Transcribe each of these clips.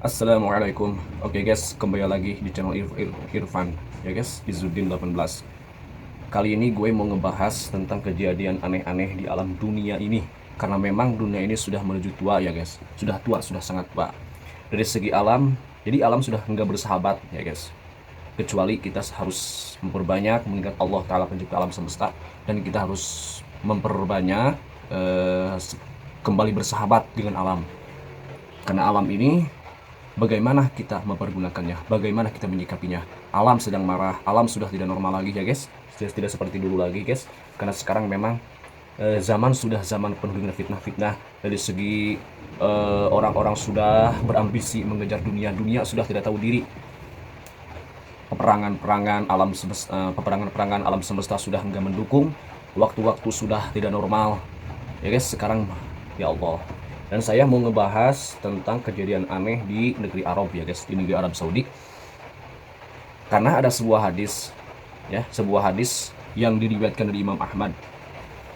Assalamualaikum. Oke guys, kembali lagi di channel Irfan ya guys, Izzuddin 18. Kali ini gue mau ngebahas tentang kejadian aneh-aneh di alam dunia ini. Karena memang dunia ini sudah menuju tua ya guys. Sudah tua, sudah sangat tua. Dari segi alam, jadi alam sudah enggak bersahabat ya guys. Kecuali kita harus memperbanyak mengingat Allah Ta'ala pencipta alam semesta. Dan kita harus memperbanyak kembali bersahabat dengan alam. Karena alam ini, bagaimana kita mempergunakannya, bagaimana kita menyikapinya. Alam sedang marah, alam sudah tidak normal lagi ya guys, sudah tidak seperti dulu lagi guys. Karena sekarang memang zaman sudah zaman penuh dengan fitnah-fitnah. Dari segi orang-orang sudah berambisi mengejar dunia, dunia sudah tidak tahu diri. Peperangan-peperangan alam semesta sudah enggak mendukung, waktu-waktu sudah tidak normal ya guys sekarang, ya Allah. Dan saya mau ngebahas tentang kejadian aneh di negeri Arab ya guys, di negeri Arab Saudi. Karena ada sebuah hadis ya, sebuah hadis yang diriwayatkan dari Imam Ahmad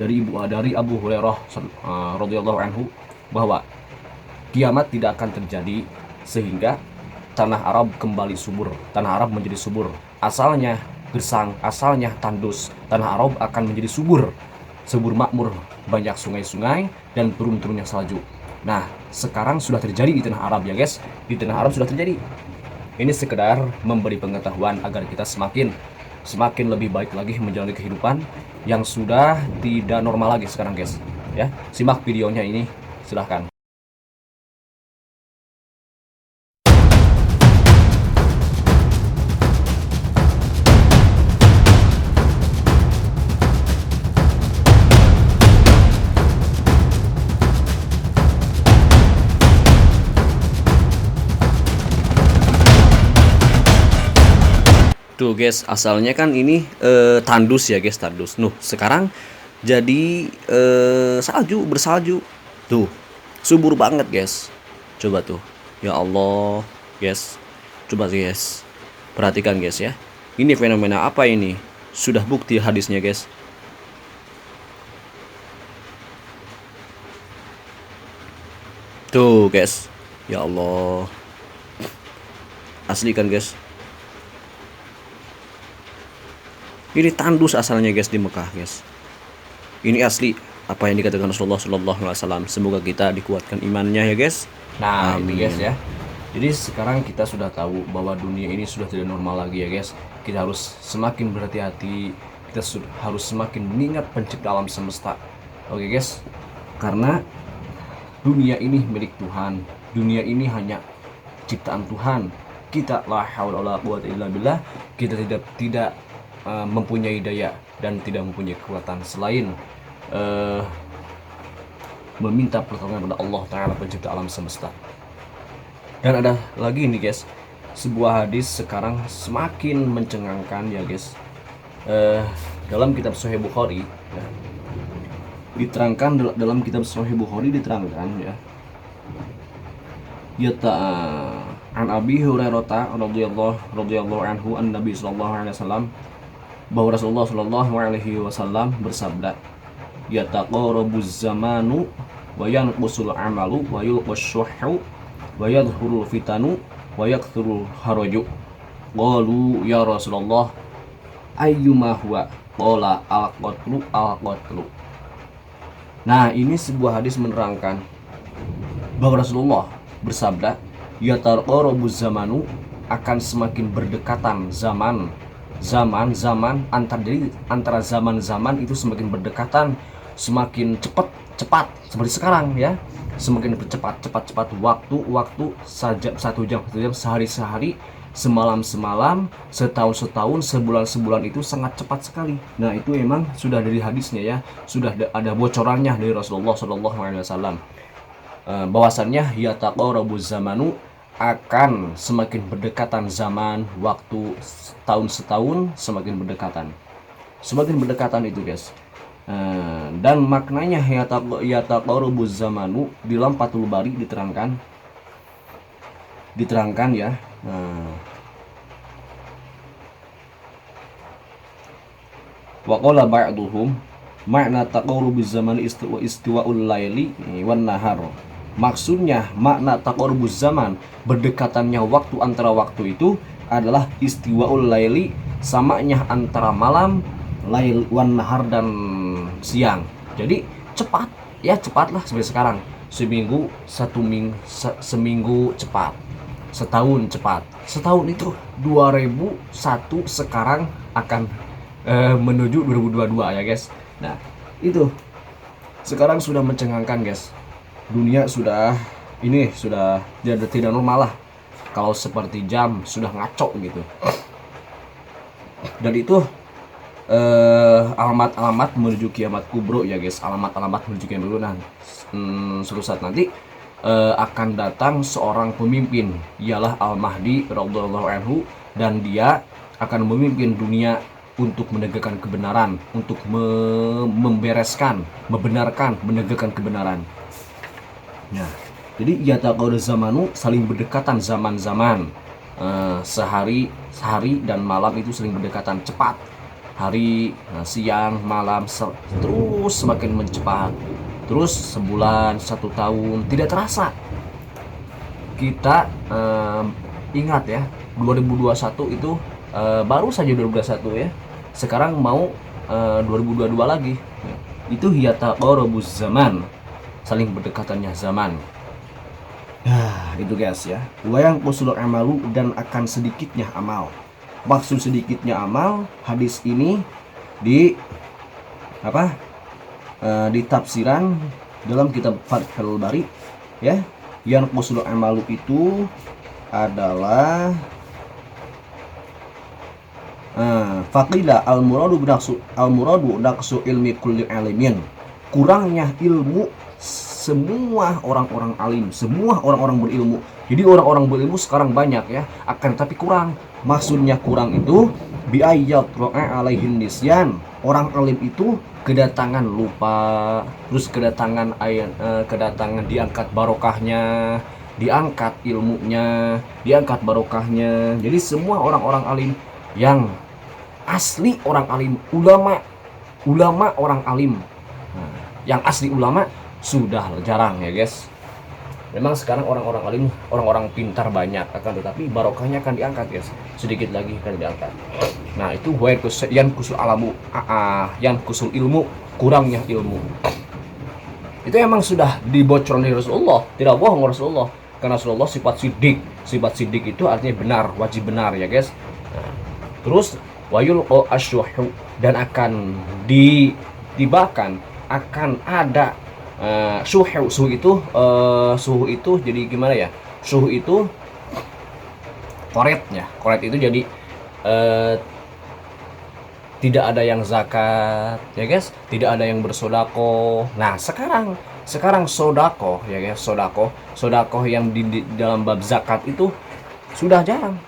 dari Abu Hurairah radhiyallahu anhu, bahwa kiamat tidak akan terjadi sehingga tanah Arab kembali subur, tanah Arab menjadi subur. Asalnya gersang, asalnya tandus, tanah Arab akan menjadi subur, subur makmur, banyak sungai-sungai dan turun-turunnya salju. Nah, sekarang sudah terjadi di tanah Arab ya guys, di tanah Arab sudah terjadi. Ini sekedar memberi pengetahuan agar kita semakin lebih baik lagi menjalani kehidupan yang sudah tidak normal lagi sekarang guys. Ya, simak videonya ini, silahkan. Tuh guys, asalnya kan ini tandus ya guys, tandus. Nuh, sekarang jadi salju, bersalju. Tuh, subur banget guys. Coba tuh. Ya Allah, guys. Coba guys. Perhatikan guys ya. Ini fenomena apa ini? Sudah bukti hadisnya guys. Tuh guys. Ya Allah. Asli kan guys. Ini tandus asalnya guys di Mekah guys. Ini asli apa yang dikatakan Rasulullah Shallallahu Alaihi Wasallam. Semoga kita dikuatkan imannya ya guys. Nah itu guys ya. Jadi sekarang kita sudah tahu bahwa dunia ini sudah tidak normal lagi ya guys. Kita harus semakin berhati-hati. Kita harus semakin mengingat pencipta alam semesta. Oke guys. Karena dunia ini milik Tuhan. Dunia ini hanya ciptaan Tuhan. Kita la haula wala quwwata illa billah. Kita tidak mempunyai daya dan tidak mempunyai kekuatan selain meminta pertolongan kepada Allah Ta'ala pencipta alam semesta. Dan ada lagi nih guys, sebuah hadis sekarang semakin mencengangkan ya guys. Dalam kitab Sahih Bukhari ya, diterangkan, dalam kitab Sahih Bukhari diterangkan ya, an Abi Hurairah radhiyallahu anhu an Nabi sallallahu alaihi wasallam, bahwa Rasulullah Shallallahu Alaihi Wasallam bersabda, yataqarabuz zamanu wa yanqusul amalu wa yulqash syuhhu wa yadhhurul fitanu wa yakthurul haraju. Qalu ya Rasulullah ayyuma huwa? Qala al-qatlu. Nah, ini sebuah hadis menerangkan bahwa Rasulullah bersabda, yataqarabuz zamanu, akan semakin berdekatan zaman antara zaman-zaman itu semakin berdekatan, semakin cepat seperti sekarang ya, semakin cepat waktu saja, satu jam sehari, semalam, setahun, sebulan itu sangat cepat sekali. Nah itu memang sudah dari hadisnya ya, sudah ada bocorannya dari Rasulullah Shallallahu Alaihi Wasallam, bahwasannya yataqarabuz zamanu, akan semakin berdekatan zaman, waktu, setahun semakin berdekatan itu guys. Dan maknanya yataqarabuz zamanu di dalam Fathul Bari diterangkan ya. Wa qala ba'duhum makna taqarubuz zamani istiwa'ul laili wan nahar. Maksudnya makna taqarubuz zaman, berdekatannya waktu antara waktu itu adalah istiwaul laili, samanya antara malam, lail wan nahar dan siang. Jadi cepat, ya cepatlah seperti sekarang. Seminggu seminggu cepat. Setahun cepat. Setahun itu 2001, sekarang akan menuju 2022 ya guys. Nah, itu sekarang sudah mencengangkan guys. Dunia sudah tidak normal lah. Kalau seperti jam sudah ngaco gitu. Dan itu alamat-alamat menuju kiamat kubro ya guys. Alamat-alamat menuju kiamat kubro. Nah, suatu saat nanti akan datang seorang pemimpin, ialah Al-Mahdi radhiyallahu anhu, dan dia akan memimpin dunia untuk menegakkan kebenaran, untuk membenarkan, menegakkan kebenaran. Nah, jadi yataqadu zamanu, saling berdekatan zaman-zaman. Sehari dan malam itu saling berdekatan cepat. Hari, siang, malam terus semakin mencepat. Terus sebulan, 1 tahun tidak terasa. Kita ingat ya, 2021 itu baru saja 2021 ya. Sekarang mau 2022 lagi. Itu yataqarabuz zaman, saling berdekatannya zaman. Nah, itu guys ya. Wayang kusul amalu, dan akan sedikitnya amal. Maksud sedikitnya amal, hadis ini di di tafsiran dalam kitab Fathul Bari ya. Yang kusul amalu itu adalah faqila al-muradu naqsu ilmi kulli alimin, kurangnya ilmu semua orang-orang alim, semua orang-orang berilmu. Jadi orang-orang berilmu sekarang banyak ya, akan tapi kurang. Maksudnya kurang itu bi ayyat ra'a alaihin nisyan, orang alim itu kedatangan lupa, terus kedatangan diangkat barokahnya, diangkat ilmunya, diangkat barokahnya. Jadi semua orang-orang alim yang asli orang alim, ulama orang alim, yang asli ulama sudah jarang ya guys. Memang sekarang orang-orang alim, orang-orang pintar banyak, akan tetapi barokahnya akan diangkat guys, sedikit lagi akan diangkat. Nah, itu yang kusul alamu, yang kusul ilmu, kurangnya ilmu. Itu emang sudah dibocorkan dari Rasulullah, tidak bohong Rasulullah, karena Rasulullah sifat sidik itu artinya benar, wajib benar ya guys. Nah, terus wayul asyuhu, dan akan ditibakan, akan ada suhu itu jadi gimana ya, suhu itu koret itu jadi tidak ada yang zakat ya guys, tidak ada yang bersodako. Nah, sekarang sodako ya guys, sodako yang di dalam bab zakat itu sudah jarang.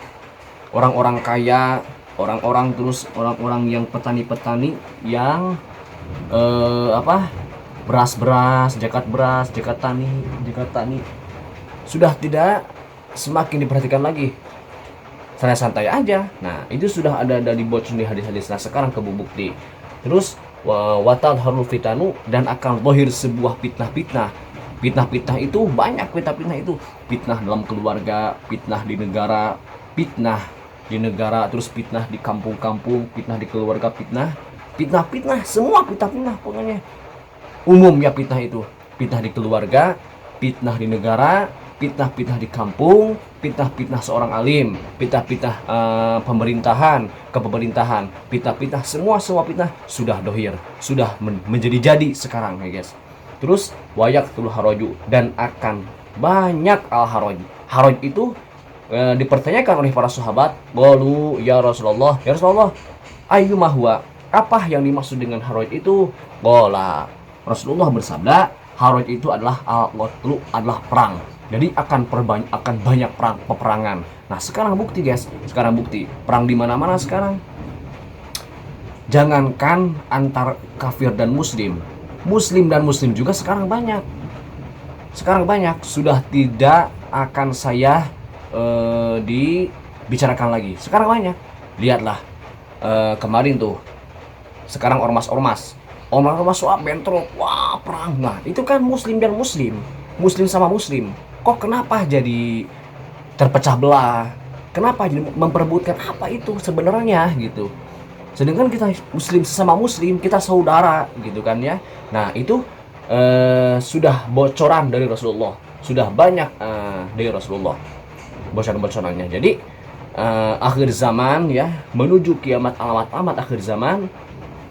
Orang-orang kaya, orang-orang yang petani-petani yang beras, zakat tani sudah tidak semakin diperhatikan lagi. Santai-santai aja. Nah, itu sudah ada dibocor di hadis-hadis. Nah, sekarang kebukti. Terus watal harul fitanu, dan akan lahir sebuah fitnah. Fitnah itu banyak, fitnah itu. Fitnah dalam keluarga, fitnah di negara, terus fitnah di kampung-kampung, fitnah di keluarga, fitnah, semua fitnah pokoknya. Umum ya fitnah itu. Fitnah di keluarga, fitnah di negara, fitnah di kampung, fitnah seorang alim, fitnah kepemerintahan, fitnah semua fitnah sudah dohir, sudah menjadi sekarang ya guys. Terus wayaqtul haraju, dan akan banyak al-haraj. Haraj itu dipertanyakan oleh para sahabat, qalu ya Rasulullah, ayyuma huwa, apa yang dimaksud dengan haraj itu? Qala, Rasulullah bersabda, haraj itu adalah al-qatlu, adalah perang. Jadi akan banyak peperangan. Nah, sekarang bukti guys, perang di mana-mana sekarang. Jangankan antar kafir dan muslim dan muslim juga sekarang banyak. Sudah tidak akan saya dibicarakan lagi. Sekarang banyak. Lihatlah kemarin tuh. Sekarang ormas soal bentrok, wah perang. Nah, itu kan muslim dan muslim. muslim sama muslim. Kok kenapa jadi terpecah belah? Kenapa jadi memperebutkan apa itu sebenarnya gitu? Sedangkan kita muslim sesama muslim, kita saudara gitu kan ya. Nah, itu sudah bocoran dari Rasulullah, sudah banyak dari Rasulullah bocoran-bocorannya. Jadi akhir zaman ya, menuju kiamat, alamat-alamat akhir zaman,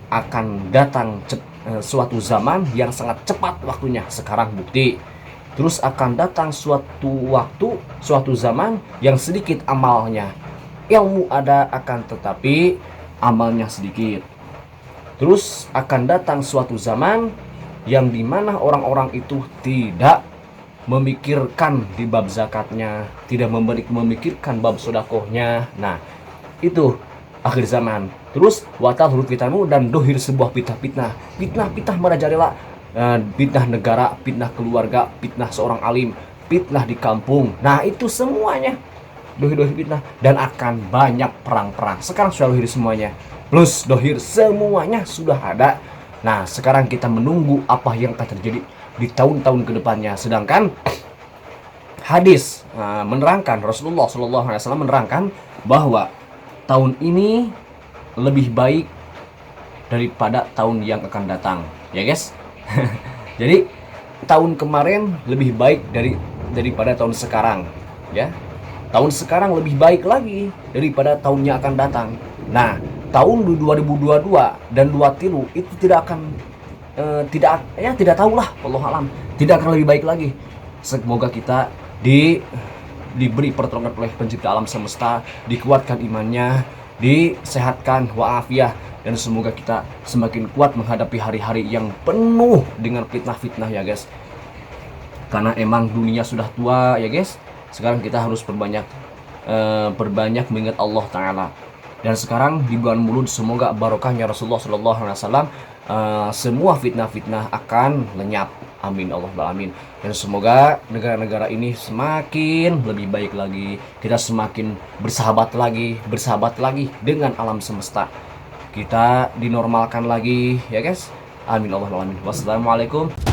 akan datang suatu zaman yang sangat cepat waktunya. Sekarang bukti. Terus akan datang suatu waktu, suatu zaman yang sedikit amalnya. Ilmu ada akan tetapi amalnya sedikit. Terus akan datang suatu zaman yang dimana orang-orang itu tidak memikirkan di bab zakatnya, tidak memikirkan bab sodakohnya. Nah, itu akhir zaman. Terus watal huruf fitanu, dan dohir sebuah fitnah-fitnah. Fitnah-fitnah merajalela, fitnah negara, fitnah keluarga, fitnah seorang alim, fitnah di kampung. Nah, itu semuanya dohir-dohir fitnah, dan akan banyak perang-perang. Sekarang sudah dohir semuanya, plus dohir semuanya sudah ada. Nah, sekarang kita menunggu apa yang akan terjadi di tahun-tahun kedepannya. Sedangkan hadis menerangkan, Rasulullah SAW menerangkan bahwa tahun ini lebih baik daripada tahun yang akan datang, ya guys. Jadi tahun kemarin lebih baik daripada tahun sekarang, ya. Tahun sekarang lebih baik lagi daripada tahun yang akan datang. Nah, tahun 2022 dan 23 itu tidak akan tidak tahulah, wallahu alam, tidak akan lebih baik lagi. Semoga kita diberi pertolongan oleh pencipta alam semesta, dikuatkan imannya, disehatkan wa'afiyah, dan semoga kita semakin kuat menghadapi hari-hari yang penuh dengan fitnah-fitnah ya guys. Karena emang dunia sudah tua ya guys. Sekarang kita harus perbanyak mengingat Allah Ta'ala. Dan sekarang di bulan Mulud, semoga barokahnya Rasulullah SAW, semua fitnah-fitnah akan lenyap. Amin Allahumma amin. Dan semoga negara-negara ini semakin lebih baik lagi. Kita semakin bersahabat lagi dengan alam semesta. Kita dinormalkan lagi ya guys. Amin Allahumma amin. Wassalamualaikum